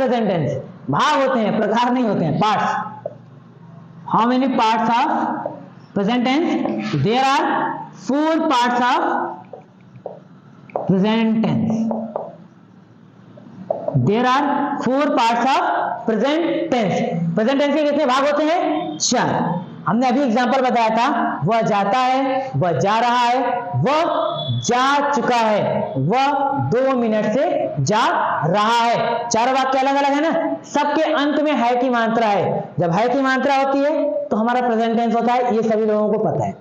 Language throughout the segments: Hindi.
प्रेजेंट टेंस, भाग होते हैं, प्रकार नहीं होते हैं, parts. How many parts of present tense? There are 4 parts of present tense. There are 4 parts of present tense. Present tense के कितने भाग होते हैं? 4। हमने अभी एग्जांपल बताया था, वह जाता है, वह जा रहा है, वह जा चुका है, वह 2 मिनट से जा रहा है। 4 वाक्य अलग अलग है ना, सबके अंत में है की मात्रा है। जब है की मात्रा होती है तो हमारा प्रेजेंट टेंस होता है, ये सभी लोगों को पता है।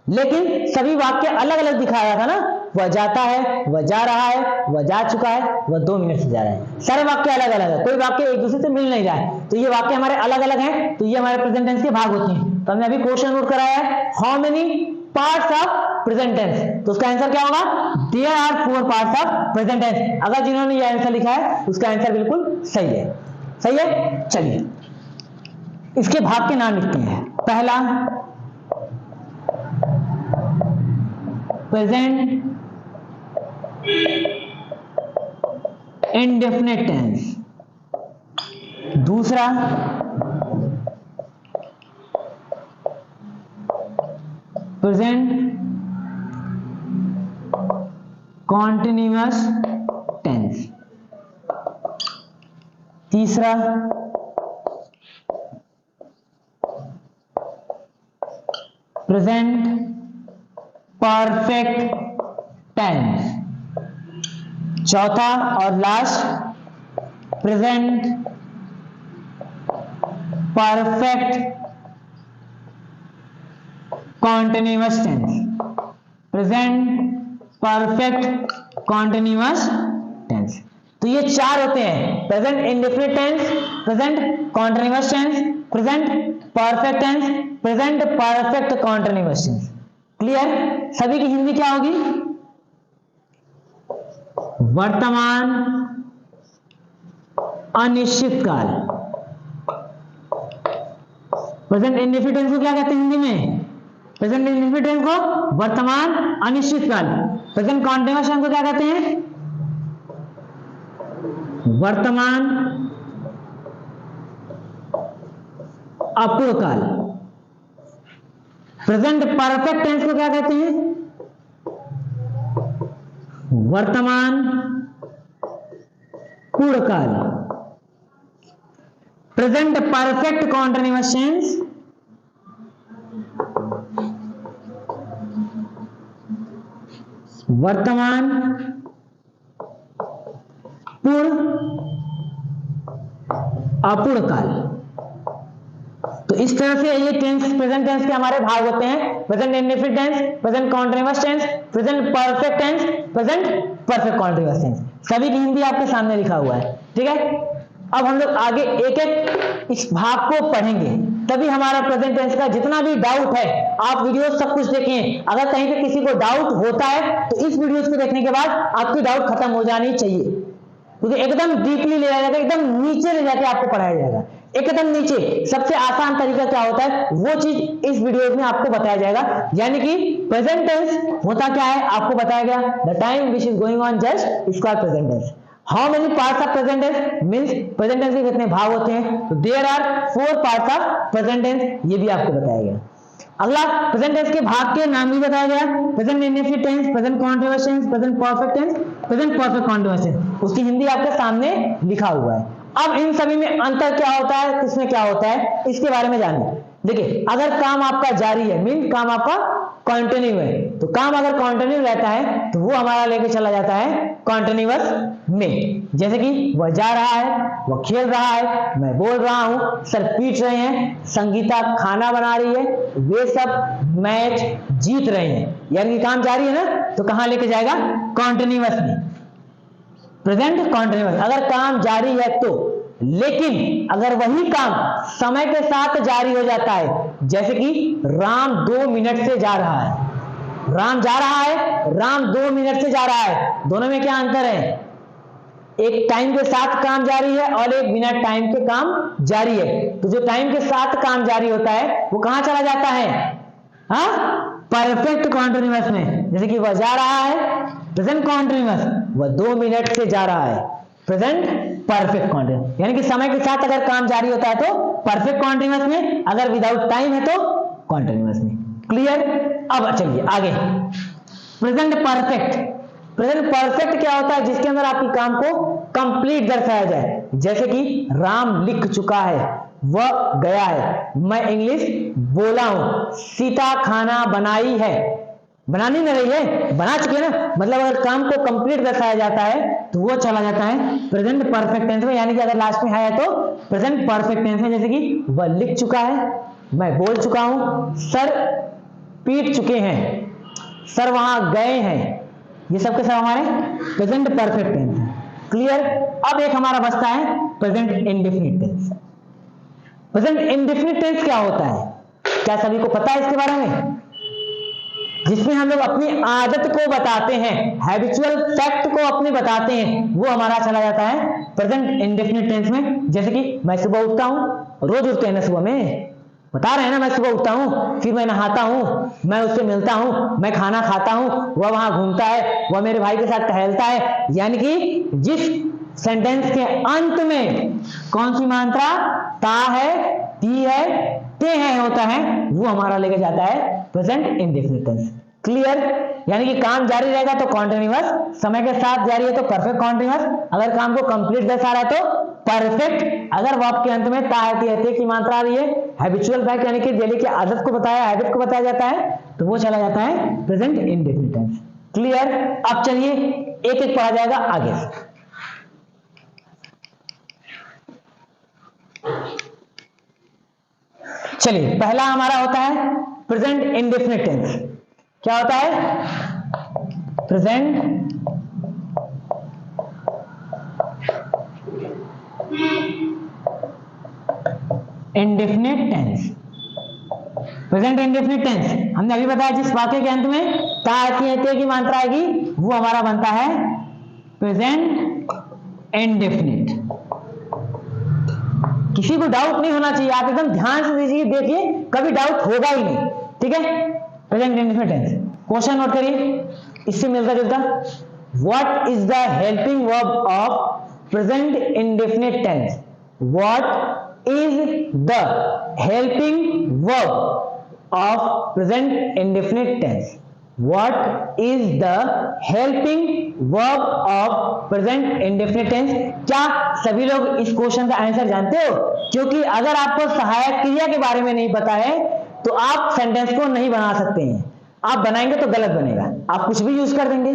लेकिन सभी वाक्य अलग अलग दिखाया था ना, वह जाता है, वह जा रहा है, वह जा चुका है, वह 2 मिनट से जा रहा है। सारे वाक्य अलग अलग है, कोई वाक्य एक दूसरे से मिल नहीं रहा है, तो ये वाक्य हमारे अलग अलग हैं, तो ये हमारे प्रेजेंट टेंस के भाग होते हैं। तो हमने अभी क्वेश्चन नोट कराया है, how many parts of present tense, तो उसका आंसर क्या होगा? There are 4 parts of present tense. अगर जिन्होंने ये आंसर लिखा है उसका आंसर बिल्कुल सही है। सही है? चलिए इसके भाग के नाम लिखते हैं। पहला प्रेजेंट इंडेफिनिट टेंस, दूसरा प्रेजेंट कॉन्टिन्यूअस टेंस, तीसरा प्रेजेंट परफेक्ट टेंस, चौथा और last present perfect continuous tense. Present perfect continuous tense, तो ये 4 होते हैं, present indefinite tense, present continuous tense, present perfect tense, present perfect continuous tense. Clear? सभी की हिंदी क्या होगी? वर्तमान अनिश्चित काल। प्रेजेंट इंडेफिनिट टेंस को क्या कहते हैं हिंदी में? प्रेजेंट इंडेफिनिट टेंस को वर्तमान अनिश्चित काल। प्रेजेंट कॉन्टिन्यूअस टेंस को क्या कहते हैं? वर्तमान अपूर्ण काल। प्रेजेंट परफेक्ट टेंस को क्या कहते हैं? वर्तमान पूर्ण काल। प्रेजेंट परफेक्ट कॉन्टिन्यूअस टेंस वर्तमान पूर्ण अपूर्ण काल। तो इस तरह से ये टेंस, प्रेजेंट टेंस के हमारे भाग होते हैं, present indefinite tense, present continuous tense, present perfect tense, present perfect continuous tense. सभी की हिंदी आपके सामने लिखा हुआ है, ठीक है। अब हम लोग आगे एक एक इस भाग को पढ़ेंगे, तभी हमारा प्रेजेंट टेंस का जितना भी डाउट है, आप वीडियो सब कुछ देखें, अगर कहीं पे किसी को डाउट होता है तो इस वीडियोस को देखने के बाद आपकी डाउट खत्म हो जानी चाहिए, क्योंकि एकदम डीपली ले जाएगा, एकदम नीचे ले जाके आपको पढ़ाया जाएगा, एकदम नीचे। सबसे आसान तरीका क्या होता है वो चीज इस वीडियो में आपको बताया जाएगा, यानी कि प्रेजेंट टेंस होता क्या है आपको बताया गया, the time which is going on just is called present tense. How many parts of present tense means present tense के कितने भाग होते हैं, तो there are 4 parts of present tense, ये भी आपको बताया गया। अगला प्रेजेंट टेंस के भाग के नाम भी बताया गया, present indefinite tense, present continuous tense, present perfect tense, present perfect continuous tense, उसकी हिंदी आपके सामने लिखा हुआ है। अब इन सभी में अंतर क्या होता है, किसमें क्या होता है, इसके बारे में जानिए। देखिए, अगर काम आपका जारी है मीन काम आपका कंटिन्यू है, तो काम अगर कंटिन्यू रहता है तो वो हमारा लेके चला जाता है कंटिन्यूअस में। जैसे कि वह जा रहा है, वह खेल रहा है, मैं बोल रहा हूं, सर पीट रहे हैं, संगीता खाना बना रही है, वे सब मैच जीत रहे हैं, यानी काम जारी है ना, तो कहां लेके जाएगा, कंटिन्यूअस में, प्रेजेंट कंटिन्यूअस। अगर काम जारी है तो, लेकिन अगर वही काम समय के साथ जारी हो जाता है, जैसे कि राम 2 मिनट से जा रहा है, राम जा रहा है, राम 2 मिनट से जा रहा है, दोनों में क्या अंतर है, एक टाइम के साथ काम जारी है और एक बिना टाइम के काम जारी है। तो जो टाइम के साथ काम जारी होता है वो कहां चला जाता है, परफेक्ट कॉन्टिन्यूअस में। जैसे कि वह जा रहा है, प्रेजेंट कॉन्टिन्यूअस, वह 2 मिनट से जा रहा है, प्रेजेंट परफेक्ट कॉन्टिन्यूअस, यानी कि समय के साथ अगर काम जारी होता है तो परफेक्ट कॉन्टिन्यूअस में, अगर विदाउट टाइम है तो कॉन्टिन्यूअस में। क्लियर? अब चलिए आगे, प्रेजेंट परफेक्ट। प्रेजेंट परफेक्ट क्या होता है? जिसके अंदर आपकी काम को कंप्लीट दर्शाया जाए, जैसे कि राम लिख चुका है, वह गया है, मैं इंग्लिश बोला हूं, सीता खाना बनाई है, बनानी नहीं रही है, बना चुके ना, मतलब अगर काम को कंप्लीट दर्शाया जाता है तो वो चला जाता है प्रेजेंट परफेक्ट टेंस में, यानी कि अगर लास्ट में है तो प्रेजेंट परफेक्ट टेंस में, जैसे कि वह लिख चुका है, मैं बोल चुका हूं, सर पीट चुके हैं, सर वहां गए हैं, ये सब के सब हमारे प्रेजेंट परफेक्ट टेंस है। क्लियर? अब एक हमारा बचता है present indefinite tense. Present indefinite tense क्या होता है? क्या सभी को पता है इसके बारे में? जिसमें हम लोग अपनी आदत को बताते हैं, हैबिचुअल फैक्ट को अपने बताते हैं, वो हमारा चला जाता है प्रेजेंट इंडेफिनिट टेंस में। जैसे कि मैं सुबह उठता हूं, रोज उठते हैं ना सुबह में, बता रहे हैं ना, मैं सुबह उठता हूं, फिर मैं नहाता हूं, मैं उससे मिलता हूं, मैं खाना खाता हूं, वह वहां घूमता है, वह मेरे भाई के साथ टहलता है, यानी कि जिस सेंटेंस के अंत में कौन सी मात्रा ता है, ती है, ते है होता है, वो हमारा लेके जाता है प्रेजेंट इंडेफिनिट टेंस। क्लियर? यानी कि काम जारी रहेगा तो कॉन्टिन्यूअस, समय के साथ जारी है तो परफेक्ट कॉन्टिन्यूअस, अगर काम को कंप्लीट दर्शा रहा है तो परफेक्ट, अगर वर्ब के अंत में ता है, ती की मात्रा आ रही है, हैबिचुअल फैक्ट यानी कि डेली की आदत को बताया, हैबिट को बताया जाता है, तो वो चला जाता है प्रेजेंट इंडेफिनिट टेंस। क्लियर? अब चलिए एक एक पढ़ा जाएगा आगे से। चलिए पहला हमारा होता है प्रेजेंट इंडेफिनिट टेंस। क्या होता है? Present indefinite tense. Present indefinite tense हमने अभी बताया, जिस वाक्य के अंत में ता आती है, ते की मात्रा आएगी, वो हमारा बनता है प्रेजेंट इंडेफिनिट। किसी को डाउट नहीं होना चाहिए, आप एकदम ध्यान से दीजिए, देखिए कभी डाउट होगा ही नहीं। ठीक है? Present indefinite tense question note करिए, इससे मिलता जुलता, what is the helping verb of present indefinite tense? What is the helping verb of present indefinite tense? What is the helping verb of present indefinite tense? क्या सभी लोग इस क्वेश्चन का आंसर जानते हो? क्योंकि अगर आपको सहायक क्रिया के बारे में नहीं पता है तो आप सेंटेंस को नहीं बना सकते हैं, आप बनाएंगे तो गलत बनेगा, आप कुछ भी यूज कर देंगे।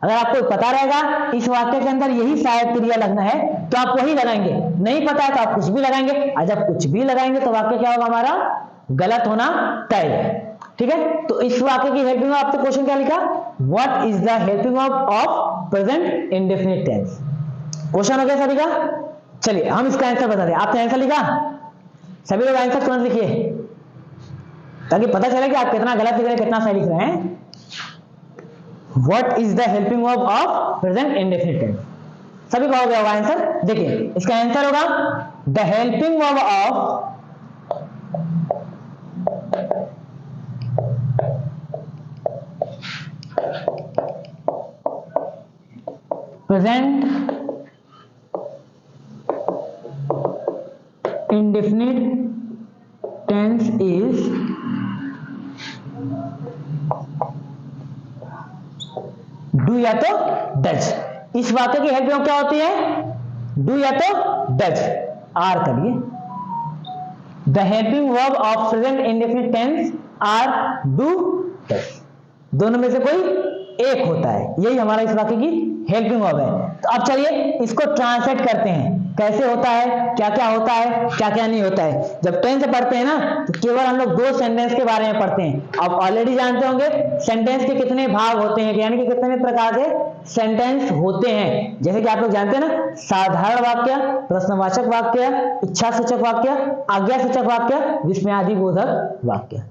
अगर आपको पता रहेगा इस वाक्य के अंदर यही सहायक क्रिया लगना है तो आप वही लगाएंगे, नहीं पता है तो आप कुछ भी लगाएंगे, और जब कुछ भी लगाएंगे तो वाक्य क्या होगा? हमारा गलत होना तय है। ठीक है? तो इस वाक्य की हेल्पिंग वर्ब, आपने क्वेश्चन क्या लिखा? What is the helping verb of present indefinite tense? Question हो गया सभी का? चलिए हम इसका आंसर बता दें। आपने आंसर लिखा? सभी लोग आंसर तुरंत लिखिए ताकि पता चले कि आप कितना गलत लिख रहे हैं, कितना सही लिख रहे हैं। What is the helping verb of present indefinite tense? सभी का हो गया होगा आंसर। देखिए इसका आंसर होगा the helping verb of present indefinite tense is do या तो does। इस वाक्य की हेल्प क्या होती है? do या तो does। आर करिए, the helping verb of present indefinite tense are do, does। दोनों में से कोई एक होता है, यही हमारा इस वाक्य की हेल्पिंग वर्ब है। तो अब चलिए इसको ट्रांसलेट करते हैं, कैसे होता है, क्या क्या होता है, क्या क्या नहीं होता है। जब टेंस पढ़ते हैं ना तो केवल हम लोग दो सेंटेंस के बारे में पढ़ते हैं। आप ऑलरेडी जानते होंगे सेंटेंस के कितने भाग होते हैं, यानी कि कितने प्रकार के सेंटेंस होते हैं। जैसे कि आप लोग जानते हैं ना, साधारण वाक्य, प्रश्नवाचक वाक्य, इच्छासूचक वाक्य, आज्ञासूचक वाक्य, विस्मयादिबोधक वाक्य।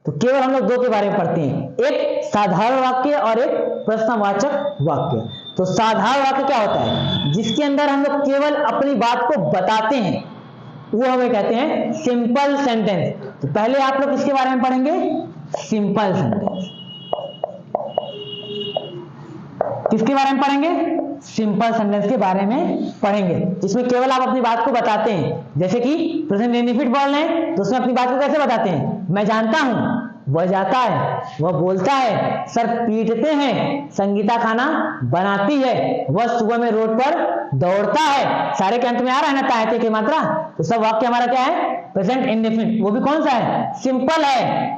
तो केवल हम लोग दो के बारे में पढ़ते हैं, एक साधारण वाक्य और एक प्रश्नवाचक वाक्य। तो साधारण वाक्य क्या होता है? जिसके अंदर हम लोग केवल अपनी बात को बताते हैं, वो हमें कहते हैं सिंपल सेंटेंस। तो पहले आप लोग किसके बारे में पढ़ेंगे? Simple sentence. किसके बारे में पढ़ेंगे? सिंपल सेंटेंस के बारे में पढ़ेंगे, जिसमें केवल आप अपनी बात को बताते हैं। जैसे कि प्रेजेंट इंडेफिनिट बोल रहे हैं तो उसमें अपनी बात को कैसे बताते हैं? मैं जानता हूं, वह जाता है, वह बोलता है, सर पीटते हैं, संगीता खाना बनाती है, वह सुबह में रोड पर दौड़ता है। सारे के अंत में आ रहा है ना तायते की मात्रा, तो सब वाक्य हमारा क्या है? Present indefinite. वो भी कौन सा है? सिंपल है।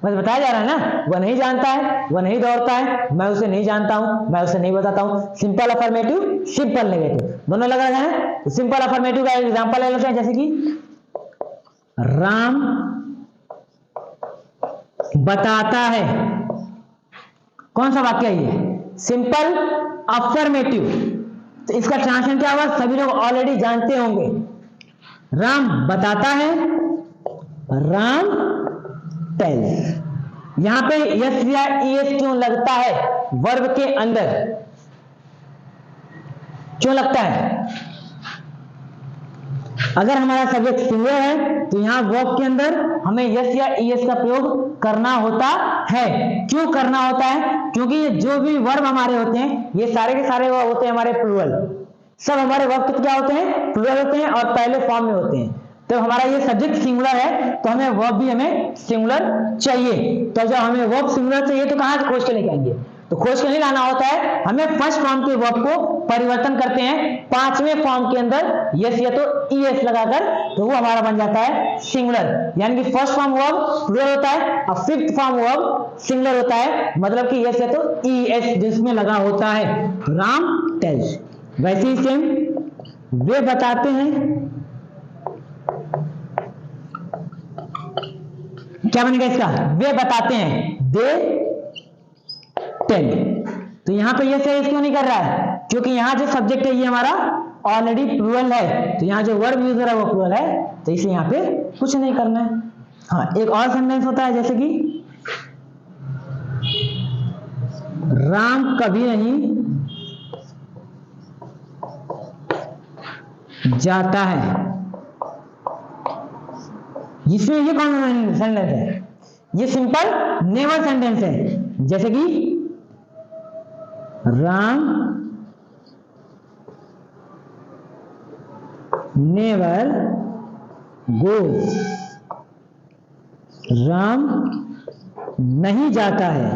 बस बताया जा रहा है ना, वह नहीं जानता है, वह नहीं दौड़ता है, मैं उसे नहीं जानता हूं, मैं उसे नहीं बताता हूं। सिंपल अफर्मेटिव, सिंपल नेगेटिव दोनों लग रहे हैं। तो सिंपल अफर्मेटिव का एग्जांपल ले लेते हैं, जैसे कि राम बताता है। कौन सा वाक्य है ये? Simple affirmative. तो इसका ट्रांसलेशन क्या होगा? सभी लोग ऑलरेडी जानते होंगे। राम बताता है, राम टेल्स। यहां पे यस या ईएस क्यों लगता है वर्ब के अंदर? क्यों लगता है? अगर हमारा सब्जेक्ट सिंगुलर है तो यहां वर्ब के अंदर हमें यस या ईएस का प्रयोग करना होता है। क्यों करना होता है? क्योंकि ये जो भी वर्ब हमारे होते हैं ये सारे के सारे होते हैं हमारे प्लूरल। सब हमारे वर्ब क्या होते हैं? प्लूरल होते हैं और पहले फॉर्म में होते हैं। तो हमारा ये सब्जेक्ट सिंगुलर है तो हमें वर्ब भी हमें सिंगुलर चाहिए। तो जब हमें वर्ब सिंगुलर चाहिए तो कहां से खोज के लेके आएंगे? तो खोज के नहीं लाना होता है, हमें फर्स्ट फॉर्म के वर्ब को परिवर्तन करते हैं पांचवें फॉर्म के अंदर यस या तो ईएस लगाकर, तो वो हमारा बन जाता है सिंगुलर। यानी कि फर्स्ट फॉर्म वर्ब प्लूरल होता है और फिफ्थ फॉर्म वर्ब सिंगुलर होता है, मतलब कि यस या तो ईएस जिसमें लगा होता है। राम टेल्स। वैसे ही सेम वे बताते हैं, क्या बनेगा इसका? वे बताते हैं, दे टेल। तो यहां पे ये से क्यों नहीं कर रहा है? क्योंकि यहां जो सब्जेक्ट है ये हमारा ऑलरेडी प्लूरल है, तो यहां जो वर्ब यूज हो रहा है वो प्लूरल है, तो इसलिए यहां पे कुछ नहीं करना है। हाँ, एक और सेंटेंस होता है, जैसे कि राम कभी नहीं जाता है। इसमें ये कौन सा सेंटेंस है? ये सिंपल नेवर सेंटेंस है। जैसे कि राम नेवर गोज। राम नहीं जाता है।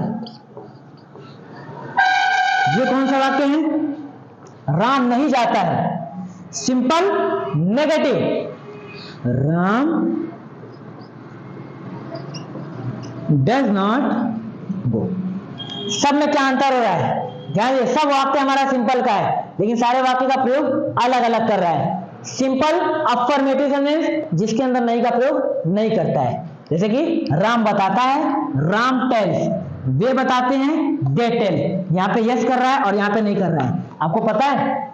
ये कौन सा वाक्य है? राम नहीं जाता है। Simple negative. Ram does not गो। सब में क्या अंतर हो रहा है? ध्यान दीजिए, सब वाक्य हमारा सिंपल का है लेकिन सारे वाक्य का प्रयोग अलग अलग कर रहा है। सिंपल अफर्मेटिव सेंटेंस जिसके अंदर नहीं का प्रयोग नहीं करता है, जैसे कि राम बताता है, राम टेल्स। वे बताते हैं, दे टेल। यहाँ पे यस कर रहा है और यहाँ पे नहीं कर रहा है। आपको पता है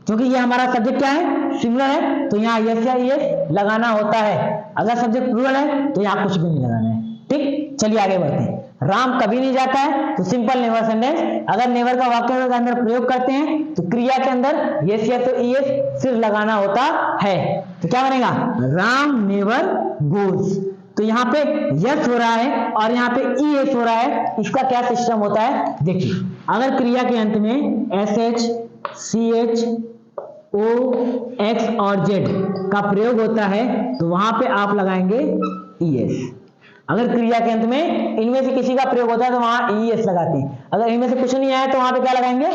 क्योंकि ये हमारा सब्जेक्ट क्या है? सिंगुलर है, तो यहाँ यस या ईएस लगाना होता है। अगर सब्जेक्ट प्लूरल है तो यहाँ कुछ भी नहीं लगाना है। ठीक, चलिए आगे बढ़ते हैं। राम कभी नहीं जाता है तो सिंपल नेवर सेंटेंस। अगर नेवर का वाक्य के अंदर प्रयोग करते हैं तो क्रिया के अंदर यस या तो ईएस सिर्फ लगाना होता है। तो क्या बनेगा? Ram never goes. तो यहाँ पे यस हो रहा है और यहाँ पे ईएस हो रहा है। इसका क्या सिस्टम होता है देखिए, अगर क्रिया के अंत में S H C H O X और जेड का प्रयोग होता है तो वहां पे आप लगाएंगे ईएस। अगर क्रिया के अंत में इनमें से किसी का प्रयोग होता है तो वहां ईएस लगाते हैं। अगर इनमें से कुछ नहीं आया तो वहां पे क्या लगाएंगे?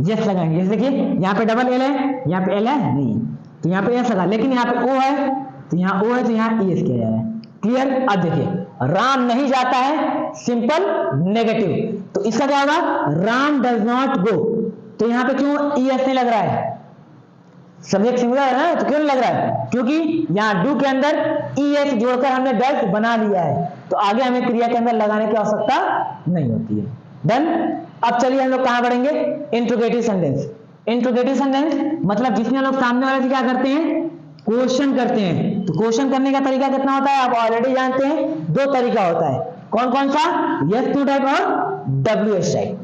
यस लगाएंगे। जैसे देखिए यहाँ पे डबल एल है, यहाँ पे एल है नहीं, तो यहाँ पे यस लगा, लेकिन यहाँ पे ओ है तो यहाँ ओ है तो यहाँ ईएस किया जा रहा है। क्लियर? अब देखिए, राम नहीं जाता है, सिंपल नेगेटिव, तो इसका क्या होगा? राम डज नॉट गो। तो यहाँ पे क्यों ईएस नहीं लग रहा है? सब्जेक्ट सिंगुलर है ना, तो क्यों नहीं लग रहा है? क्योंकि यहाँ डू के अंदर ईएस जोड़कर हमने डज बना लिया है, तो आगे हमें क्रिया के अंदर लगाने की आवश्यकता नहीं होती है। डन। अब चलिए हम लोग कहां बढ़ेंगे? Interrogative sentence. इंट्रोगेटिव सेंटेंस मतलब जिसमें हम लोग सामने वाले से क्या करते हैं? क्वेश्चन करते हैं। तो क्वेश्चन करने का तरीका कितना होता है आप ऑलरेडी जानते हैं, दो तरीका होता है। कौन कौन सा? यस नो टाइप और डब्ल्यूएस टाइप।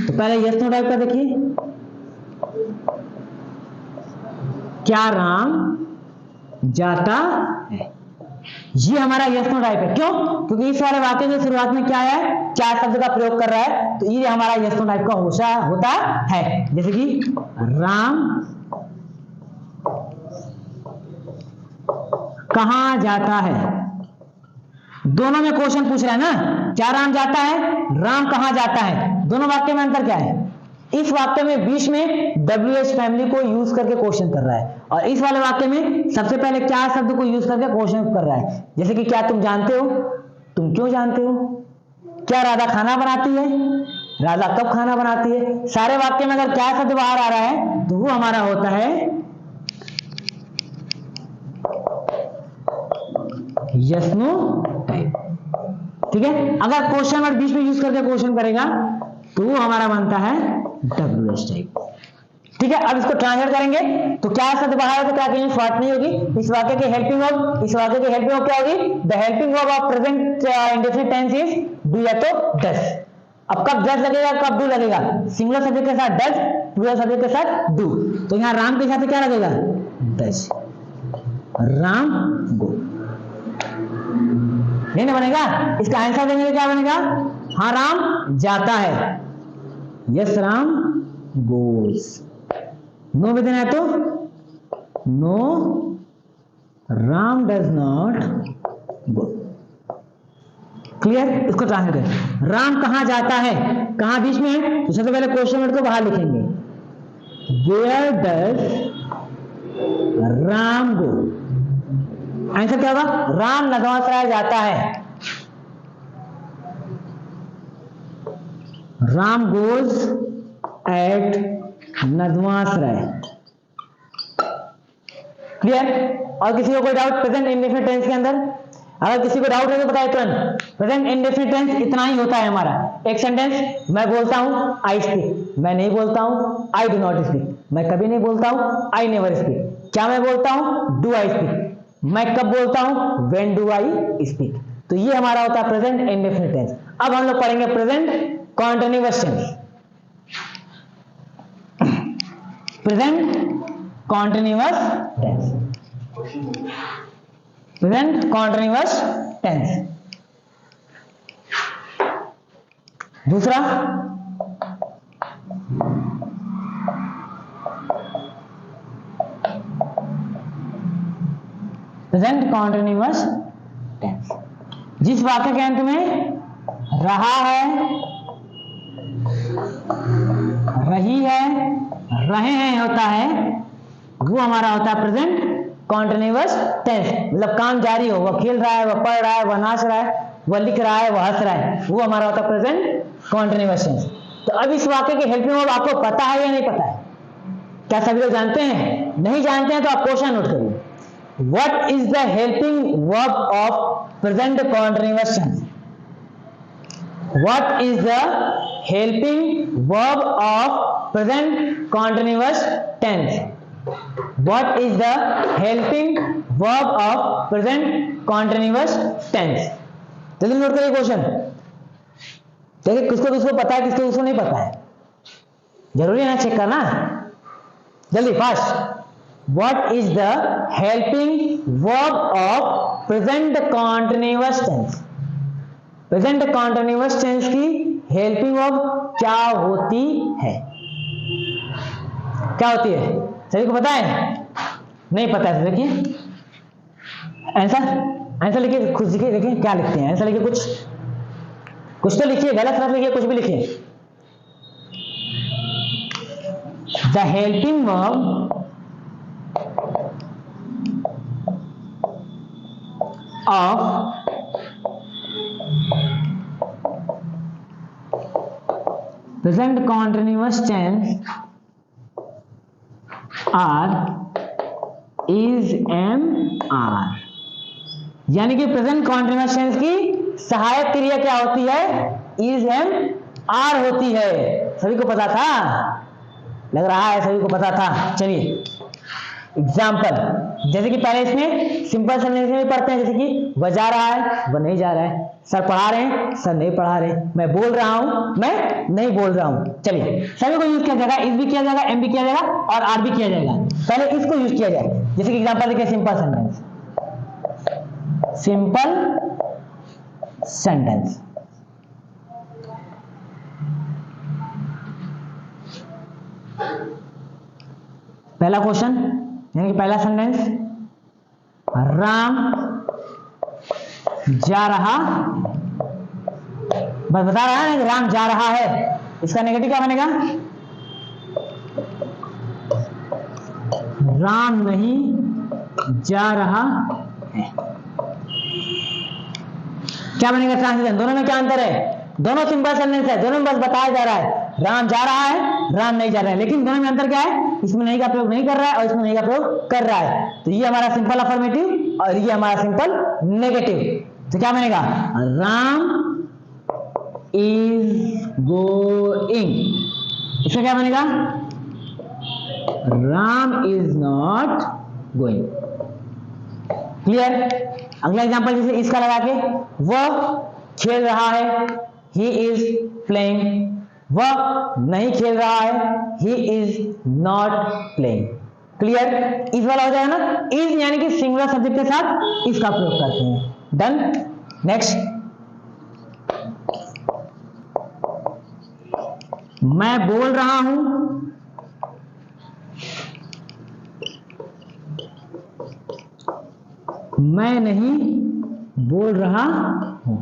तो पहले यस नो टाइप का देखिए, क्या राम जाता है? ये हमारा यस नो टाइप है। क्यों? क्योंकि इस वाले वाक्य की शुरुआत में क्या है, क्या शब्द का प्रयोग कर रहा है, तो ये हमारा यस नो टाइप का होता है। जैसे कि राम कहां जाता है, दोनों में क्वेश्चन पूछ रहा है ना, क्या राम जाता है, राम कहां जाता है, दोनों वाक्य में अंतर क्या है? इस वाक्य में बीच में WH फैमिली को यूज करके क्वेश्चन कर रहा है, और इस वाले वाक्य में सबसे पहले क्या शब्द को यूज करके क्वेश्चन कर रहा है। जैसे कि क्या तुम जानते हो, तुम क्यों जानते हो, क्या राधा खाना बनाती है, राधा कब खाना बनाती है। सारे वाक्य में अगर क्या शब्द बाहर आ रहा है तो वो हमारा होता है यस नो टाइप। ठीक है, अगर क्वेश्चन वर्ड बीच में यूज करके क्वेश्चन करेगा तो वो हमारा बनता है WH टाइप। ठीक है, अब इसको ट्रांसलेट करेंगे तो क्या शब्द बाहर है तो क्या कहीं शॉर्ट नहीं होगी। इस वाक्य की हेल्पिंग वर्ब, इस वाक्य की हेल्पिंग वर्ब क्या होगी, the helping verb of present indefinite tense is do या तो डज। अब कब डज लगेगा, कब डू लगेगा, सिंगुलर सब्जेक्ट के साथ डज, प्लूरल सब्जेक्ट के साथ डू। तो यहाँ राम के साथ क्या लगेगा, डज, राम गो, नहीं ना बनेगा। इसका आंसर देंगे तो क्या बनेगा, हाँ राम जाता है, यस राम गोज। नो में देना है तो no Ram does not go. Clear? इसको ट्रांसलेट करें, राम कहां जाता है, कहां बीच में है तो सबसे पहले क्वेश्चन वर्ड को बाहर लिखेंगे, where does Ram go. Answer क्या होगा, राम नदवासराय जाता है, Ram goes at Nadwasarai. Clear? और किसी को कोई डाउट प्रेजेंट इंडेफिनिट टेंस के अंदर? अगर किसी को डाउट है तो बताए तुरंत। प्रेजेंट इंडेफिनिट टेंस इतना ही होता है हमारा। एक सेंटेंस, मैं बोलता हूं आई स्पीक, मैं नहीं बोलता हूं आई डू नॉट स्पीक, मैं कभी नहीं बोलता हूं आई नेवर स्पीक, क्या मैं बोलता हूं डू आई स्पीक, मैं कब बोलता हूं व्हेन डू आई स्पीक। तो ये हमारा होता है प्रेजेंट इंडेफिनिट टेंस। अब हम लोग पढ़ेंगे present continuous tense. Present continuous tense, present continuous tense. दूसरा प्रेजेंट कॉन्टिन्यूअस टेंस, जिस वाक्य के अंत में रहा है, रही है, रहे हैं होता है, वो हमारा होता है प्रेजेंट कॉन्टिन्यूअस टेंस। मतलब काम जारी हो, वह खेल रहा है, वह पढ़ रहा है, वह नाच रहा है, वह लिख रहा है, वह हंस रहा है, वो हमारा होता है प्रेजेंट कॉन्टिन्यूअस टेंस। तो अब इस वाक्य की हेल्पिंग वर्ब आपको पता है या नहीं पता है? क्या सभी लोग जानते हैं? नहीं जानते हैं तो आप क्वेश्चन नोट करिए, what is the helping verb of present continuous tense? What is the helping verb of present continuous tense? What is the helping verb of present continuous tense? जल्दी नोट करिए क्वेश्चन। देखिए किसको किसको पता है, किसको किसको नहीं पता है, जरूरी है ना चेक करना, जल्दी fast. What is the helping verb of present continuous tense? Present continuous tense की हेल्पिंग वर्ब क्या होती है? क्या होती है? सभी को पता है? नहीं पता है तो देखिए आंसर लिखिए, खुद लिखिए, देखिए क्या लिखते हैं। आंसर लिखिए, कुछ तो लिखिए, गलत मत लिखिए, कुछ भी लिखिए। The helping verb of present continuous tense are is am are। यानी कि प्रेजेंट कॉन्टिन्यूअस टेंस की सहायक क्रिया क्या होती है? is am are होती है। सभी को पता था? लग रहा है सभी को पता था। चलिए एग्जाम्पल, जैसे कि पहले इसमें सिंपल सेंटेंस में पढ़ते हैं, जैसे कि वह जा रहा है, वह नहीं जा रहा है, सर पढ़ा रहे हैं, सर नहीं पढ़ा रहे, मैं बोल रहा हूं, मैं नहीं बोल रहा हूं। चलिए सभी को यूज किया जाएगा, इस भी किया जाएगा, एम भी किया जाएगा और आर भी किया जाएगा। पहले इसको यूज किया जाए, जैसे कि एग्जाम्पल देखिए, सिंपल सेंटेंस, सिंपल सेंटेंस। पहला क्वेश्चन यानी कि पहला सेंटेंस, राम जा रहा, बस बता रहा है ना राम जा रहा है, इसका नेगेटिव क्या बनेगा? राम नहीं जा रहा है। क्या बनेगा ट्रांसलेशन? दोनों में क्या अंतर है? दोनों सिंपल सेंटेंस है, दोनों में बस बताया जा रहा है राम जा रहा है, राम नहीं जा रहा है, लेकिन दोनों में अंतर क्या है? इसमें नहीं का प्रयोग नहीं कर रहा है और इसमें नहीं का प्रयोग कर रहा है। तो ये हमारा सिंपल अफर्मेटिव और ये हमारा सिंपल नेगेटिव। तो क्या बनेगा? Ram is going. इसका क्या बनेगा? Ram is not going. Clear? अगला एग्जांपल जैसे इसका लगा के, वह खेल रहा है, ही इज प्लेइंग। वह नहीं खेल रहा है, he is not playing. Clear? इस वाला हो जाएगा ना, इज यानी कि सिंगुलर सब्जेक्ट के साथ इसका प्रयोग करते हैं। डन। नेक्स्ट, मैं बोल रहा हूं, मैं नहीं बोल रहा हूं।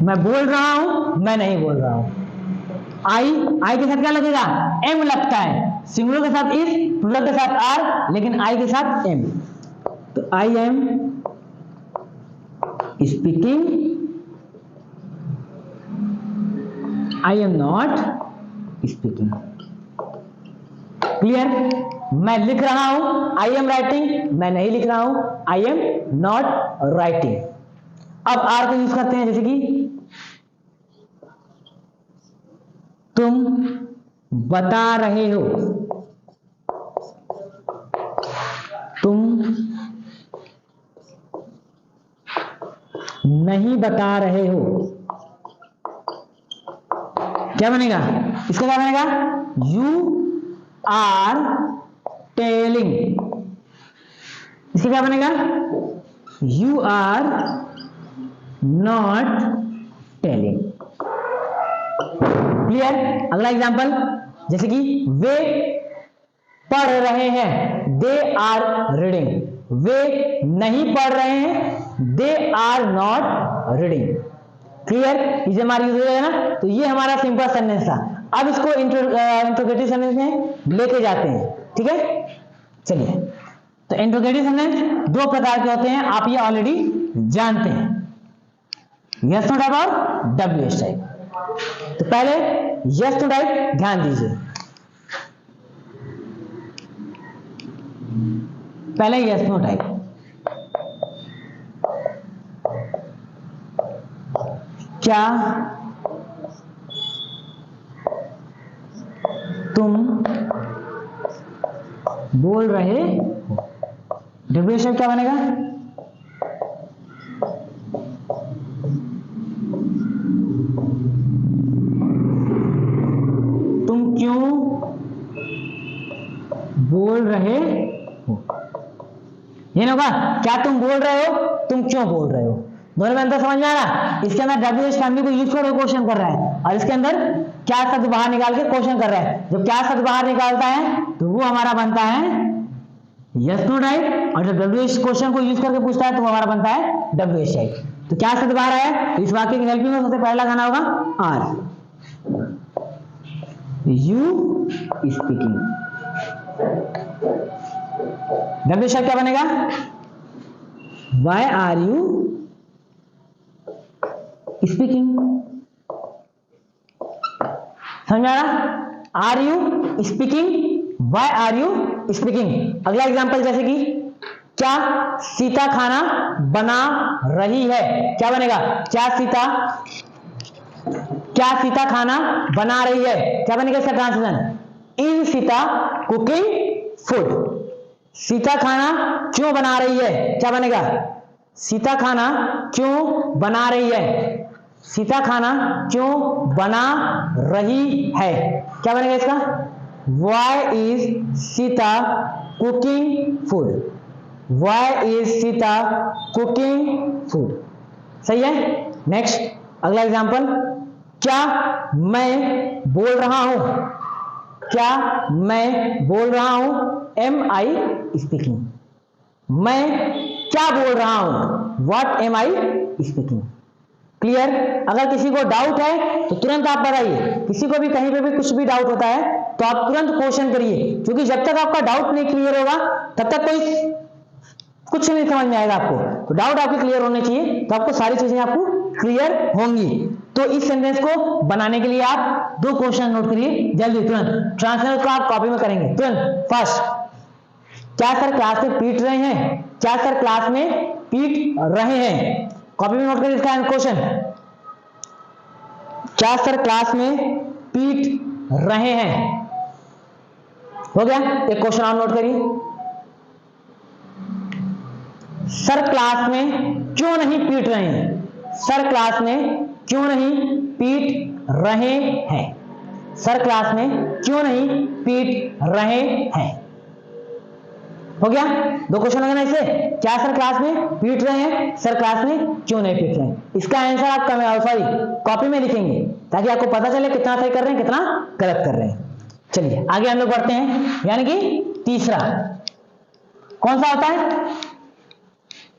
मैं बोल रहा हूं, मैं नहीं बोल रहा हूं। आई के साथ क्या लगेगा? एम लगता है। सिंगुलर के साथ इज, प्लूरल के साथ आर, लेकिन आई के साथ एम। तो I am speaking, I am not speaking. Clear? मैं लिख रहा हूं, आई एम राइटिंग, मैं नहीं लिख रहा हूं, आई एम नॉट राइटिंग। अब आर को यूज करते हैं, जैसे कि तुम बता रहे हो, तुम नहीं बता रहे हो। क्या बनेगा? इसका क्या बनेगा? You are telling. इसका क्या बनेगा? You are not telling. Clear? अगला एग्जांपल, जैसे कि वे पढ़ रहे हैं, दे आर रीडिंग। वे नहीं पढ़ रहे हैं, they are not reading. Clear? इसे हमारा यूज हो जाएगा ना। तो ये हमारा सिंपल सेंटेंस था। अब इसको इंट्रोगेटिव सेंटेंस में लेके जाते हैं। ठीक है, चलिए। तो इंट्रोगेटिव सेंटेंस दो प्रकार के होते हैं, आप ये ऑलरेडी जानते हैं, यस नो टाइप और डब्ल्यूएच टाइप। तो पहले यस नो टाइप ध्यान दीजिए। पहले यस नो टाइप, क्या तुम बोल रहे हो? डब्ल्यूएच क्या बनेगा? तुम क्यों बोल रहे हो? ये होगा, क्या तुम बोल रहे हो, तुम क्यों बोल रहे हो। दोनों में अंतर समझ में आ रहा? इसके अंदर डब्ल्यूएच फैमिली को यूज कर क्वेश्चन कर रहा है, और इसके अंदर क्या शब्द बाहर निकाल के क्वेश्चन कर रहा है। जब क्या शब्द बाहर निकालता है तो वो हमारा बनता है यस नो टाइप, और जब डब्ल्यूएच क्वेश्चन को यूज करके पूछता है तो वो हमारा बनता है डब्ल्यूएच टाइप। तो क्या शब्द बाहर आया? तो इस वाक्य की हेल्पिंग में सबसे पहला गाना होगा आर, यू स्पीकिंग। डब्ल्यूएच क्या बनेगा? Why are you speaking. समझ आ रहा? Are you speaking, why are you speaking. अगला एग्जांपल, जैसे कि क्या सीता खाना बना रही है। क्या बनेगा? क्या सीता खाना बना रही है। क्या बनेगा इसका translation? Is Sita cooking food. Sita खाना क्यों बना रही है? क्या बनेगा? सीता खाना क्यों बना रही है। सीता खाना क्यों बना रही है। क्या बनेगा इसका? Why is Sita cooking food. Why is Sita cooking food. सही है। नेक्स्ट अगला एग्जांपल, क्या मैं बोल रहा हूं, क्या मैं बोल रहा हूं, एम आई स्पीकिंग। मैं क्या बोल रहा हूं, what am I speaking. Clear. अगर किसी को डाउट है तो तुरंत आप बताइए, किसी को भी कहीं पे भी कुछ भी डाउट होता है तो आप तुरंत क्वेश्चन करिए, क्योंकि जब तक आपका डाउट नहीं क्लियर होगा तब तक कोई कुछ नहीं समझ में आएगा आपको। तो डाउट आपके क्लियर होने चाहिए, तो आपको सारी चीजें आपको क्लियर होंगी। तो इस सेंटेंस को बनाने के लिए आप 2 क्वेश्चन नोट करिए जल्दी, तुरंत। ट्रांसलेट को आप कॉपी में करेंगे तुरंत। फर्स्ट, क्या सर क्लास में पीट रहे हैं, क्या सर क्लास में पीट रहे हैं, कॉपी में नोट करिए इसका क्वेश्चन। क्या सर क्लास में पीट रहे हैं, हो गया। एक क्वेश्चन और नोट करिए, सर क्लास में क्यों नहीं पीट रहे हैं, सर क्लास में क्यों नहीं पीट रहे हैं, सर क्लास में क्यों नहीं पीट रहे हैं। हो गया। 2 क्वेश्चन हो गए ना इसे। क्या सर क्लास में पीट रहे हैं, सर क्लास में क्यों नहीं पीट रहे हैं। इसका आंसर आप कॉपी में लिखेंगे ताकि आपको पता चले कितना सही कर रहे हैं कितना गलत कर रहे हैं। चलिए आगे हम लोग बढ़ते हैं, यानी कि तीसरा कौन सा होता है,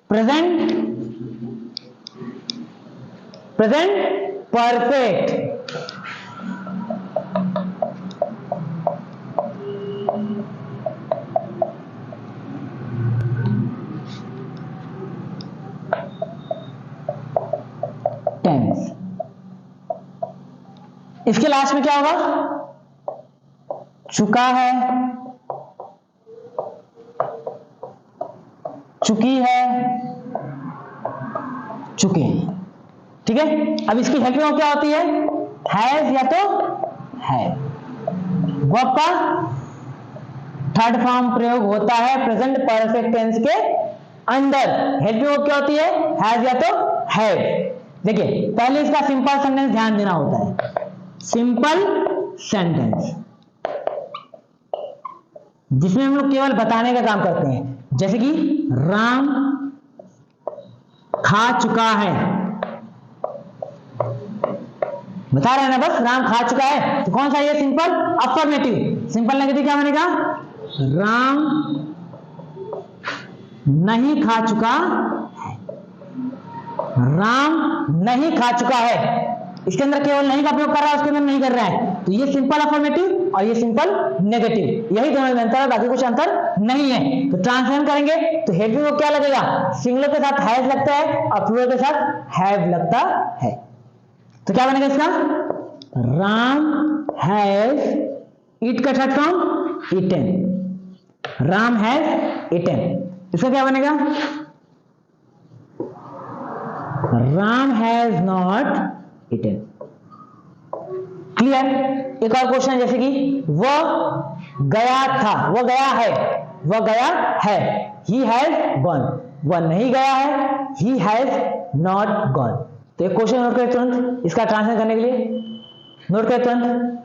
प्रेजेंट परफेक्ट। टेंस। इसके लास्ट में क्या होगा, चुका है, चुकी है, चुके हैं। ठीक है। अब इसकी हेल्पिंग क्या होती है, हैज या तो है। वर्ब का थर्ड फॉर्म प्रयोग होता है प्रेजेंट परफेक्ट टेंस के अंदर। हेल्पिंग क्या होती है, हैज या तो हैव। देखिए पहले इसका सिंपल सेंटेंस ध्यान देना होता है, सिंपल सेंटेंस जिसमें हम लोग केवल बताने का काम करते हैं, जैसे कि राम खा चुका है, बता रहे हैं ना बस, राम खा चुका है। तो कौन सा ये सिंपल अफर्मेटिव। सिंपल नेगेटिव क्या बनेगा, राम नहीं खा चुका है, राम नहीं खा चुका है। इसके अंदर केवल नहीं का प्रयोग कर रहा है, उसके अंदर नहीं कर रहा है। तो ये सिंपल अफर्मेटिव और ये सिंपल नेगेटिव, यही दोनों में अंतर है, बाकी कुछ अंतर नहीं है। तो ट्रांसलेशन करेंगे तो हेड में क्या लगेगा, सिंगुलर के साथ हैज लगता है और प्लूरल के साथ हैव लगता है। तो क्या बनेगा इसका, राम हैज ईट का third form eaten, Ram has eaten. इसका क्या बनेगा, Ram has not eaten. Clear. एक और क्वेश्चन, जैसे कि वह गया था, वह गया है, वह गया है, ही हैज गॉन, वह नहीं गया है, ही हैज नॉट गॉन। तो एक क्वेश्चन नोट करें तुरंत, इसका ट्रांसलेट करने के लिए नोट करें तुरंत।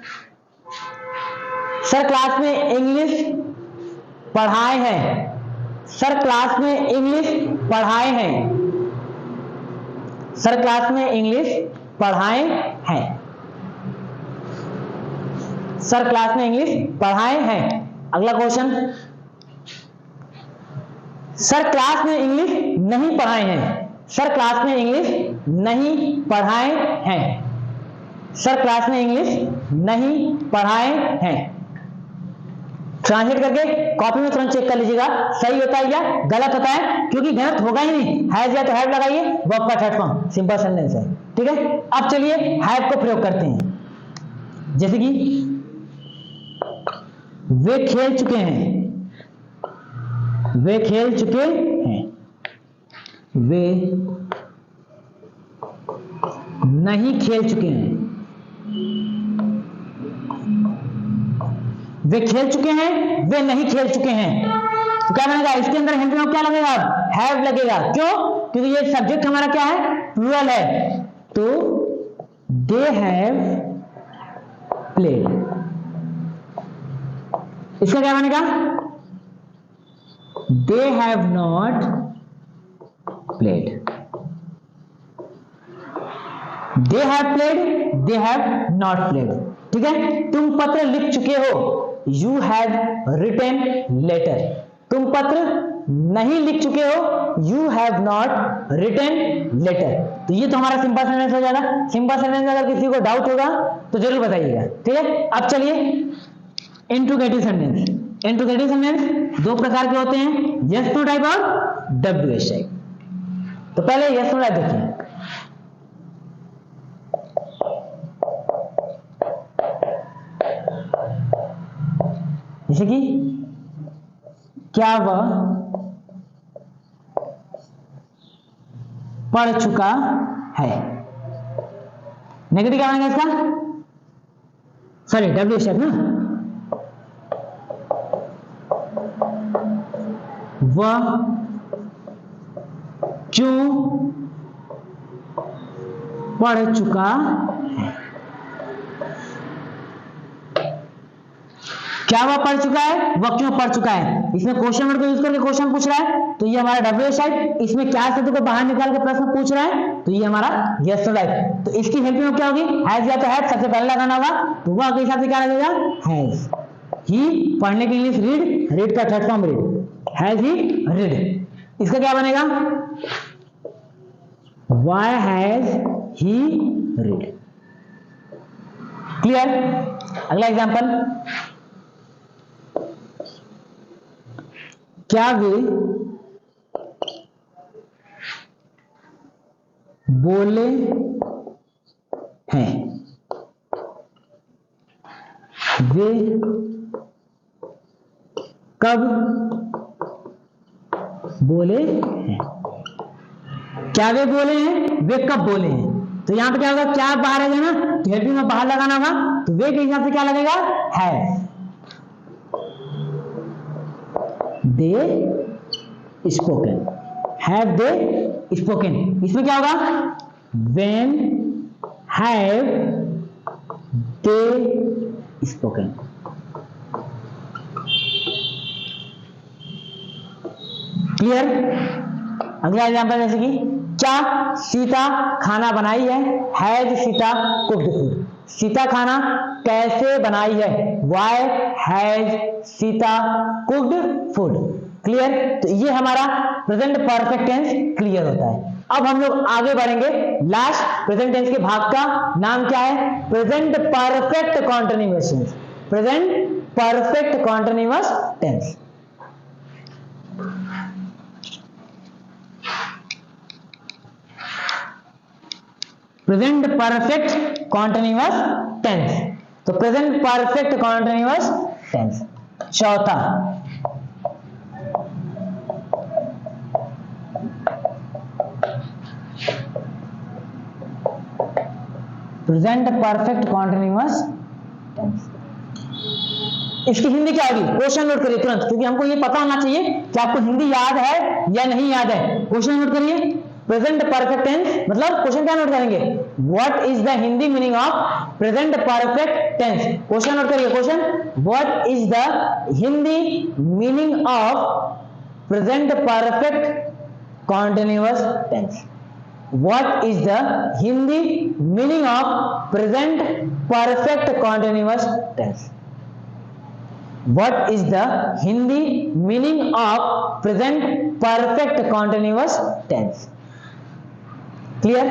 सर क्लास में इंग्लिश पढ़ाए हैं, सर क्लास में इंग्लिश पढ़ाए हैं, सर क्लास में इंग्लिश पढ़ाए हैं, सर क्लास में इंग्लिश पढ़ाए हैं। अगला क्वेश्चन, सर क्लास में इंग्लिश नहीं पढ़ाए हैं, सर क्लास में इंग्लिश नहीं पढ़ाए हैं, सर क्लास में इंग्लिश नहीं पढ़ाए हैं। ट्रांसलेट करके कॉपी में तुरंत चेक कर लीजिएगा सही होता है या गलत होता है, क्योंकि गलत होगा ही नहीं। हैज या तो हैव लगाइए, वर्ब का थर्ड फॉर्म, सिंपल सेंटेंस है। ठीक है। अब चलिए हैव को प्रयोग करते हैं, जैसे कि वे खेल चुके हैं, वे खेल चुके हैं, वे नहीं खेल चुके हैं, वे खेल चुके हैं, वे नहीं खेल चुके हैं। तो क्या बनेगा, इसके अंदर हेल्पिंग क्या लगेगा, हैव लगेगा। क्यों, क्योंकि ये सब्जेक्ट हमारा क्या है, प्लूरल है। तो दे हैव प्लेड, इसका क्या बनेगा, they have not played, they have played, they have not played। ठीक है, तुम पत्र लिख चुके हो, you have written letter। तुम पत्र नहीं लिख चुके हो, you have not written letter। तो ये तो हमारा सिंपल सेंटेंस हो जाएगा। सिंपल सेंटेंस अगर किसी को डाउट होगा तो जरूर बताइएगा। ठीक है, अब चलिए इंट्रोगेटिव सेंटेंस। इंट्रोगेटिव सेंटेंस दो प्रकार के होते हैं, यस नो टाइप और WH टाइप। तो पहले यस नो टाइप देखिए। जैसे कि क्या वह पढ़ चुका है। नेगेटिव क्या बनेगा इसका, सॉरी WH टाइप ना, वह क्यों पढ़ चुका है। क्या वह पढ़ चुका है, वह क्यों पढ़ चुका है। इसमें क्वेश्चन वर्ड को यूज करके क्वेश्चन पूछ रहा है, तो ये हमारा WH टाइप। इसमें क्या शब्द को बाहर निकाल के प्रश्न पूछ रहा है, तो ये हमारा यस नो टाइप। तो इसकी हेल्प में क्या होगी, हैज या तो हैड सबसे पहले लगाना होगा, तो वह के हिसाब से क्या लगेगा, हैज। ही पढ़ने के इंग्लिश रीड, रीड का third form read, has he read. इसका क्या बनेगा, why has he read. Clear. अगला एग्जांपल, क्या वे बोले हैं, वे कब बोले हैं। क्या वे बोले हैं, वे कब बोले हैं। तो यहां पे क्या होगा, क्या बाहर है ना, तो हेल्पिंग में बाहर लगाना होगा, तो वे के हिसाब से क्या लगेगा, है। दे स्पोकन, हैव दे स्पोकन। इसमें क्या होगा, when have they spoken. Clear. अगला एग्जांपल, जैसे कि क्या सीता खाना बनाई है, has Sita cooked food. Sita खाना कैसे बनाई है, why has Sita cooked food. Clear. तो ये हमारा प्रेजेंट परफेक्ट टेंस क्लियर होता है। अब हम लोग आगे बढ़ेंगे, लास्ट प्रेजेंट टेंस के भाग का नाम क्या है, present perfect continuous tense. Present perfect continuous tense. Present perfect continuous tense. तो प्रेजेंट परफेक्ट कॉन्टिन्यूअस टेंस। चौथा, प्रेजेंट परफेक्ट कॉन्टिन्यूअस टेंस। इसकी हिंदी क्या होगी, क्वेश्चन नोट करिए तुरंत, क्योंकि हमको ये पता होना चाहिए कि आपको हिंदी याद है या नहीं याद है। क्वेश्चन नोट करिए, प्रेजेंट परफेक्ट टेंस मतलब क्वेश्चन क्या नोट करेंगे, what is the Hindi meaning of present perfect tense. Question note करिए, question, what is the Hindi meaning of present perfect continuous tense. What is the Hindi meaning of present perfect continuous tense? What is the Hindi meaning of present perfect continuous tense? Clear?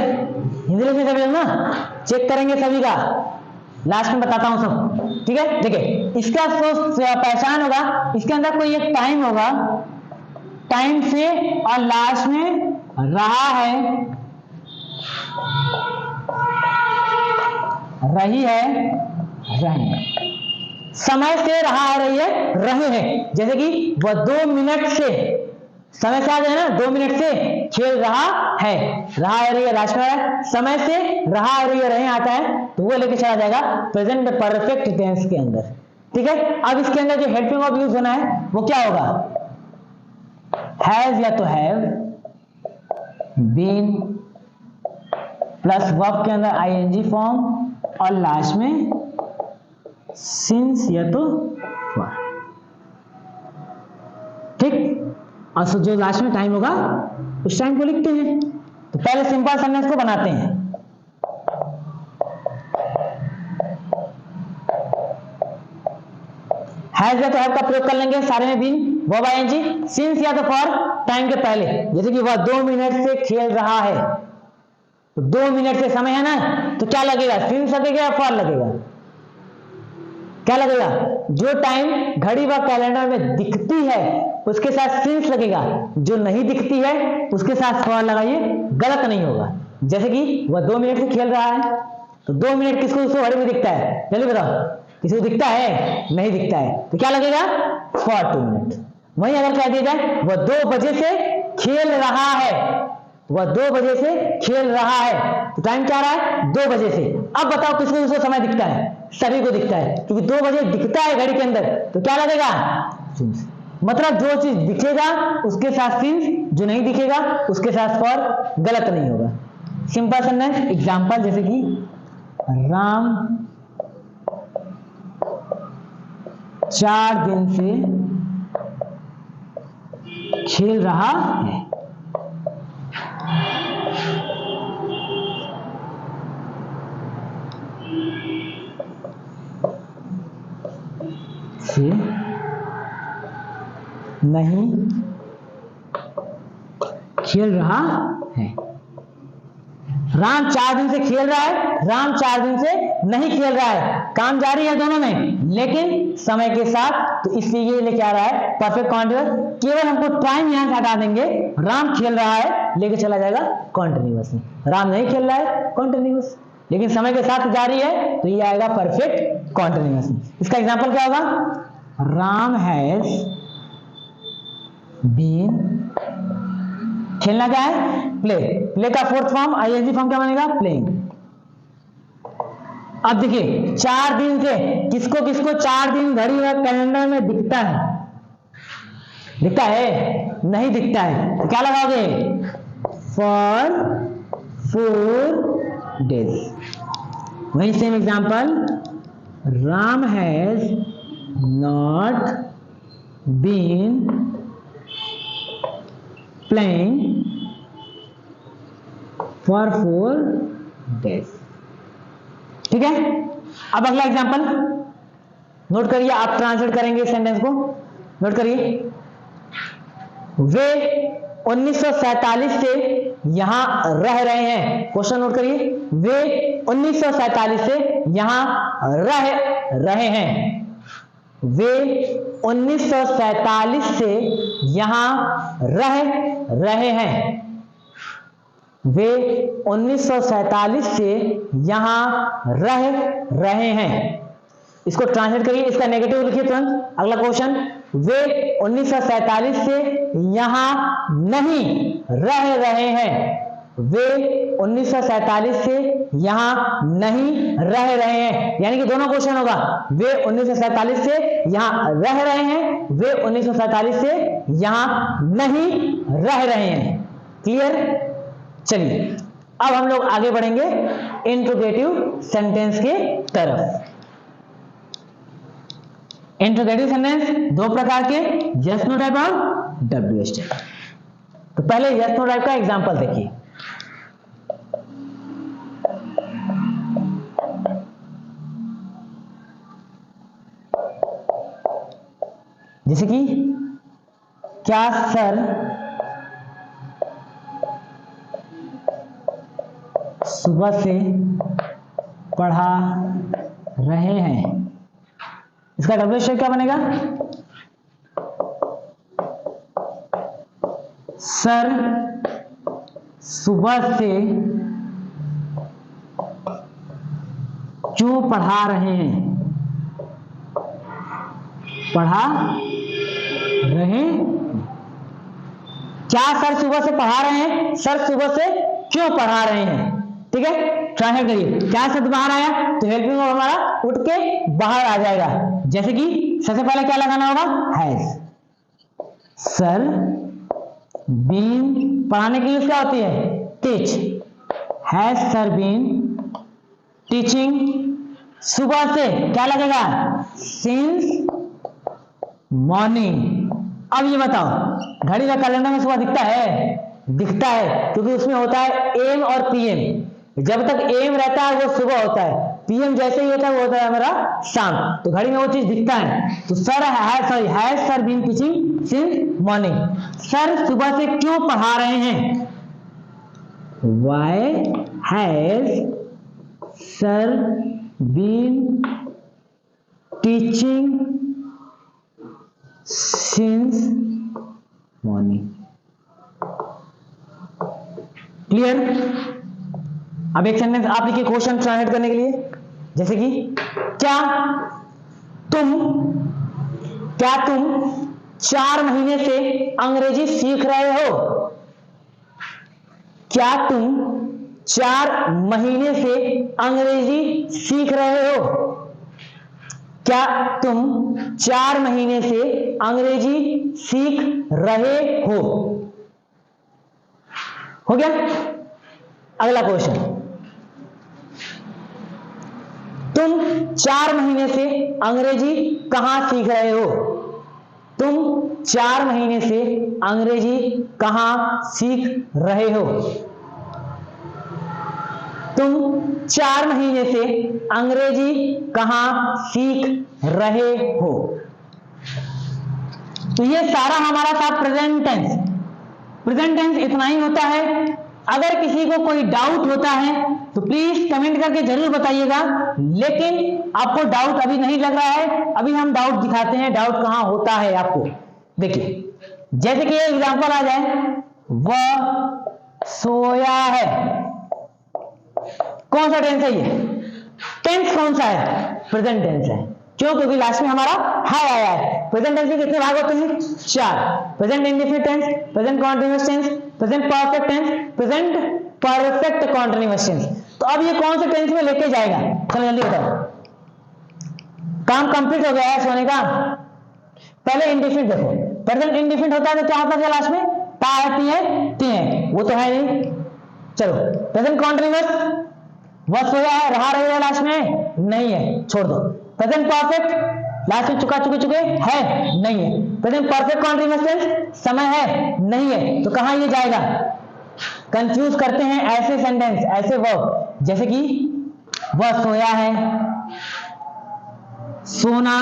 Hindi लिखने सभी लोग ना चेक करेंगे सभी का, लास्ट में बताता हूं सब। ठीक है, देखिए इसका पहचान होगा, इसके अंदर कोई एक टाइम होगा, टाइम से और लास्ट में रहा है, रही है, रहे। समय से रहा है, रही है, रहे हैं। जैसे कि वह 2 मिनट से, समय से आ जाए ना, 2 मिनट से खेल रहा है, रहा है, रही है, लास्ट में है। समय से रहा है, रही है, रहे आता है, तो वो लेके चला जाएगा प्रेजेंट परफेक्ट टेंस के अंदर। ठीक है, अब इसके अंदर जो हेल्पिंग वर्ब यूज होना है वो क्या होगा, हैज या तो हैव, बीन प्लस वर्ब के अंदर आईएनजी फॉर्म और लास्ट में सिंस या तो फॉर। ठीक, और जो लास्ट में टाइम होगा उस टाइम को लिखते हैं। तो पहले सिंपल सेंटेंस को बनाते हैं। हैज या तो हैव का प्रयोग कर लेंगे सारे में बीन, वर्ब आईएनजी, सिंस या तो फॉर टाइम के पहले, जैसे कि वह 2 मिनट से खेल रहा है, तो 2 मिनट से समय है ना, तो क्या लगेगा, सिंस लगेगा या फॉर लगेगा, क्या लगेगा, जो टाइम घड़ी व कैलेंडर में दिखती है उसके साथ सिंस लगेगा, जो नहीं दिखती है उसके साथ फॉर लगाइए, गलत नहीं होगा। जैसे कि वह 2 मिनट से खेल रहा है, तो 2 मिनट किसको किसको घड़ी में दिखता है, जल्दी बताओ, किसी को दिखता है, नहीं दिखता है, तो क्या लगेगा, फॉर 2 मिनट। वहीं अगर कह दिया जाए वह 2 बजे से खेल रहा है, वह 2 बजे से खेल रहा है, तो टाइम क्या रहा है, 2 बजे से। अब बताओ किसको किसको समय दिखता है, सभी को दिखता है, क्योंकि 2 बजे दिखता है घड़ी के अंदर, तो क्या लगेगा, सिंस। मतलब जो चीज दिखेगा उसके साथ सिंस, जो नहीं दिखेगा उसके साथ फॉर, गलत नहीं होगा। सिंपल सेंटेंस एग्जांपल, जैसे कि राम 4 दिन से खेल रहा है, से नहीं खेल रहा है। राम 4 दिन से खेल रहा है, राम 4 दिन से नहीं खेल रहा है, काम जारी है दोनों में, लेकिन समय के साथ, तो इसलिए ये लेके आ रहा है परफेक्ट कॉन्टिन्यूअस। केवल हमको टाइम यहां से हटा देंगे, राम खेल रहा है लेके चला जाएगा कॉन्टिन्यूअस में, राम नहीं खेल रहा है कॉन्टिन्यूअस, लेकिन समय के साथ जारी है, तो ये आएगा परफेक्ट कॉन्टिन्यूअस। इसका एग्जांपल क्या होगा, राम हैज बीन, खेलना क्या है, प्ले, प्ले का फोर्थ फॉर्म आईएनजी फॉर्म क्या बनेगा, प्लेइंग। अब देखिए 4 दिन से किसको किसको 4 दिन घड़ी और कैलेंडर में दिखता है, दिखता है, नहीं दिखता है, तो क्या लगाओगे, फॉर 4 डेज। वही same example, Ram has not been playing for 4 days. ठीक है, अब अगला एग्जांपल नोट करिए, आप ट्रांसलेट करेंगे इस सेंटेंस को, नोट करिए। वे 1947 से यहां रह रहे हैं, क्वेश्चन नोट करिए, वे 1947 से यहां रह रहे हैं, वे 1947 से यहां रह रहे हैं, वे 1947 से यहां रह रहे हैं। इसको ट्रांसलेट करिए, इसका नेगेटिव लिखिए तुरंत। अगला क्वेश्चन, वे 1947 से यहां नहीं रह रहे हैं, वे 1947 से यहां नहीं रह रहे हैं, यानी कि दोनों क्वेश्चन होगा, वे 1947 से यहां रह रहे हैं, वे 1947 से यहां नहीं रह रहे हैं। क्लियर, चलिए अब हम लोग आगे बढ़ेंगे इंट्रोगेटिव सेंटेंस के तरफ। इंट्रोगेटिव सेंटेंस 2 प्रकार के, यस नो टाइप और डब्ल्यूएच टाइप। तो पहले यस नो टाइप का एग्जांपल देखिए, जैसे कि क्या सर सुबह से पढ़ा रहे हैं, इसका डब्ल्यूएच क्या बनेगा, सर सुबह से क्यों पढ़ा रहे हैं, पढ़ा रहे, क्या सर सुबह से पढ़ा रहे हैं, सर सुबह से क्यों पढ़ा रहे हैं। ठीक है, ट्रांसलेट करिए, क्या शब्द बाहर आया तो हेल्पिंग वर्ब हमारा उठ के बाहर आ जाएगा, जैसे कि सबसे पहले क्या लगाना होगा, हैज। सर बीन पढ़ाने की यूज क्या होती है, teach, has sir been teaching, सुबह से क्या लगेगा, सिंस मॉर्निंग, अब ये बताओ, घड़ी का कैलेंडर में सुबह दिखता है, क्योंकि उसमें होता है एम और पीएम। जब तक एम रहता है वो सुबह होता है, पीएम जैसे ही होता है वो होता है हमारा शाम। तो घड़ी में वो चीज दिखता है। तो sir has sir been teaching since morning, sir सुबह से क्यों पढ़ा रहे हैं? Why has sir been teaching since morning. Clear? अब एक सेंटेंस आप लिखिए क्वेश्चन ट्रांसलेट करने के लिए, जैसे कि क्या तुम 4 महीने से अंग्रेजी सीख रहे हो? क्या तुम 4 महीने से अंग्रेजी सीख रहे हो? क्या तुम 4 महीने से अंग्रेजी सीख रहे हो? हो गया? अगला क्वेश्चन, तुम 4 महीने से अंग्रेजी कहां सीख रहे हो? तुम 4 महीने से अंग्रेजी कहां सीख रहे हो? तुम 4 महीने से अंग्रेजी कहां सीख रहे हो? तो ये सारा हमारा था प्रेजेंट टेंस। प्रेजेंट टेंस इतना ही होता है। अगर किसी को कोई डाउट होता है तो प्लीज कमेंट करके जरूर बताइएगा, लेकिन आपको डाउट अभी नहीं लग रहा है, अभी हम डाउट दिखाते हैं डाउट कहां होता है आपको। देखिए, जैसे कि एग्जांपल आ जाए, वह सोया है। कौन सा टेंस है ये? टेंस कौन सा है? प्रेजेंट टेंस है। क्यों? क्योंकि लास्ट में हमारा है आया है। प्रेजेंट टेंस के कितने भाग होते हैं? 4। Present indefinite tense, present continuous tense, present perfect tense, present perfect continuous tense. तो अब ये कौन से टेंस में लेके जाएगा? चलो जल्दी बताओ। काम कंप्लीट हो गया है सोने का। पहले इंडेफिनिट देखो। प्रेजेंट इंडेफिनिट होता है तो क्या होता है लास्ट में? ता है, ती है, ती है, वो तो है नहीं। चलो प्रेजेंट कॉन्टिन्यूअस, वह सोया है, रहा रहेगा लास्ट में? नहीं है, छोड़ दो। प्रेजेंट परफेक्ट, लास्ट में चुका चुके चुके है? नहीं है। प्रेजेंट परफेक्ट कॉन्टिन्यूअस टेंस, समय है? नहीं है। तो कहां ये जाएगा? कंफ्यूज करते हैं ऐसे सेंटेंस, ऐसे वर्ब, जैसे कि वह सोया है, सोना,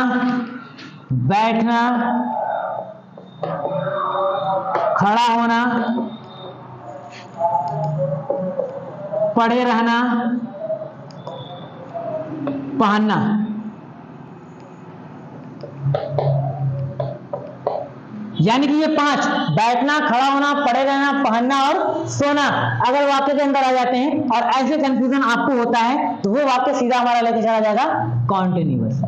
बैठना, खड़ा होना, पड़े रहना, पहनना। यानी कि ये 5, बैठना, खड़ा होना, पड़े रहना, पहनना और सोना, अगर वाक्य के अंदर आ जाते हैं और ऐसे कंफ्यूजन आपको होता है तो वो वाक्य सीधा हमारा लेके चला जाएगा कॉन्टिन्यूअस।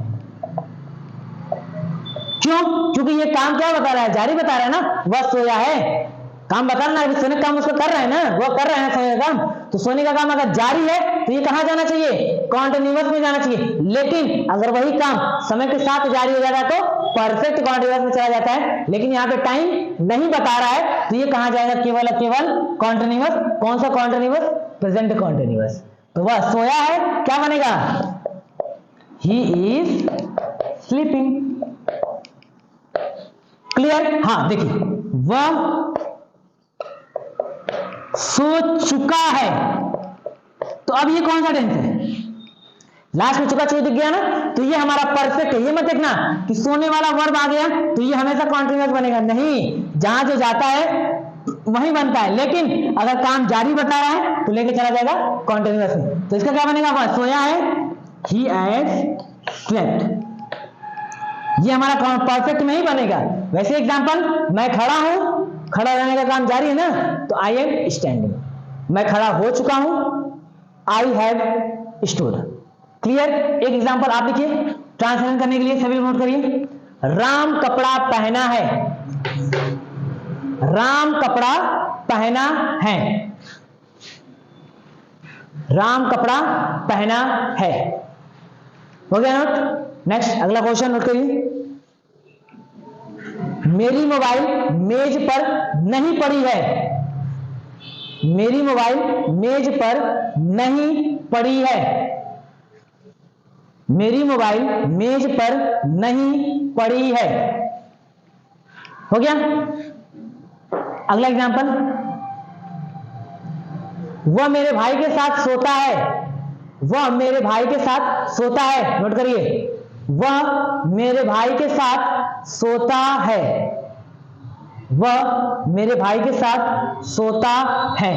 क्यों? क्योंकि ये काम क्या बता रहा है? जारी बता रहा है ना, वह सोया है। काम बता रहा है, सोने का काम उसको कर रहे हैं ना, वो कर रहे हैं सोने का काम। तो सोने का काम अगर जारी है तो ये कहां जाना चाहिए? कॉन्टिन्यूअस में जाना चाहिए। लेकिन अगर वही काम समय के साथ जारी हो जाता है तो परफेक्ट कॉन्टिन्यूअस में चला जाता है। लेकिन यहाँ पे टाइम नहीं बता रहा है तो ये कहां जाएगा? केवल कॉन्टिन्यूअस। कौन सा कॉन्टिन्यूअस? Present continuous. तो वह सोया है, क्या बनेगा? He is sleeping. क्लियर? हाँ देखिए, वह सो चुका है। तो अब ये कौन सा टेंस है? लास्ट में चुका चुका दिख गया ना, तो ये हमारा परफेक्ट है। ये मत देखना कि सोने वाला वर्ब आ गया तो ये हमेशा कॉन्टिन्यूअस बनेगा, नहीं, जहां जो जाता है वही बनता है। लेकिन अगर काम जारी बता रहा है तो लेके चला जाएगा कॉन्टिन्यूअस में। तो इसका क्या बनेगा? वह सोया है, ही हैज स्लेप्ट। ये हमारा परफेक्ट में ही बनेगा। वैसे एग्जांपल, मैं खड़ा हूं, खड़ा रहने का काम जारी है ना, तो आई एम स्टैंडिंग। मैं खड़ा हो चुका हूं, आई हैव स्टूड। क्लियर? एक एग्जांपल आप लिखिए ट्रांसलेशन करने के लिए, सभी नोट करिए। राम कपड़ा पहना है, राम कपड़ा पहना है, राम कपड़ा पहना है। हो गया नोट? नेक्स्ट अगला क्वेश्चन नोट करिए। मेरी मोबाइल मेज पर नहीं पड़ी है, मेरी मोबाइल मेज पर नहीं पड़ी है, मेरी मोबाइल मेज पर नहीं पड़ी है। हो गया। अगला एग्जांपल, वह मेरे भाई के साथ सोता है, वह मेरे भाई के साथ सोता है, नोट करिए, वह मेरे भाई के साथ सोता है, वह मेरे भाई के साथ सोता है।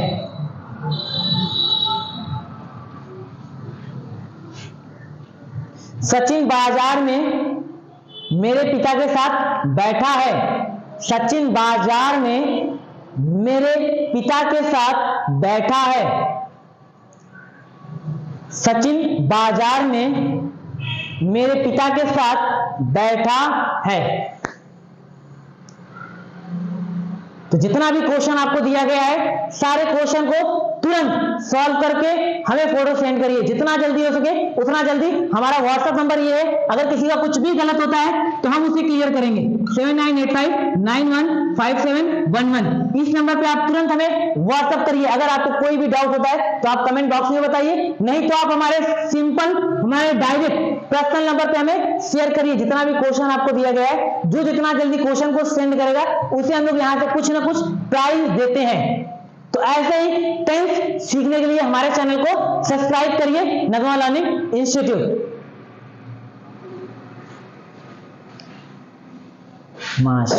सचिन बाजार में मेरे पिता के साथ बैठा है, सचिन बाजार में मेरे पिता के साथ बैठा है, सचिन बाजार में मेरे पिता के साथ बैठा है। तो जितना भी क्वेश्चन आपको दिया गया है, सारे क्वेश्चन को तुरंत सॉल्व करके हमें फोटो सेंड करिए, जितना जल्दी हो सके उतना जल्दी। हमारा व्हाट्सएप नंबर ये है, अगर किसी का कुछ भी गलत होता है तो हम उसे क्लियर करेंगे। 7985915711, इस नंबर पे आप तुरंत हमें व्हाट्सएप करिए। अगर आपको कोई भी डाउट होता है तो आप कमेंट बॉक्स में बताइए, नहीं तो आप हमारे डायरेक्ट पर्सनल नंबर पे हमें शेयर करिए। जितना भी क्वेश्चन आपको दिया गया है, जो जितना जल्दी क्वेश्चन को सेंड करेगा उसे हम लोग यहाँ से कुछ ना कुछ प्राइज देते हैं। तो ऐसे ही टेंस सीखने के लिए हमारे चैनल को सब्सक्राइब करिए, नगमा लर्निंग इंस्टीट्यूट। माश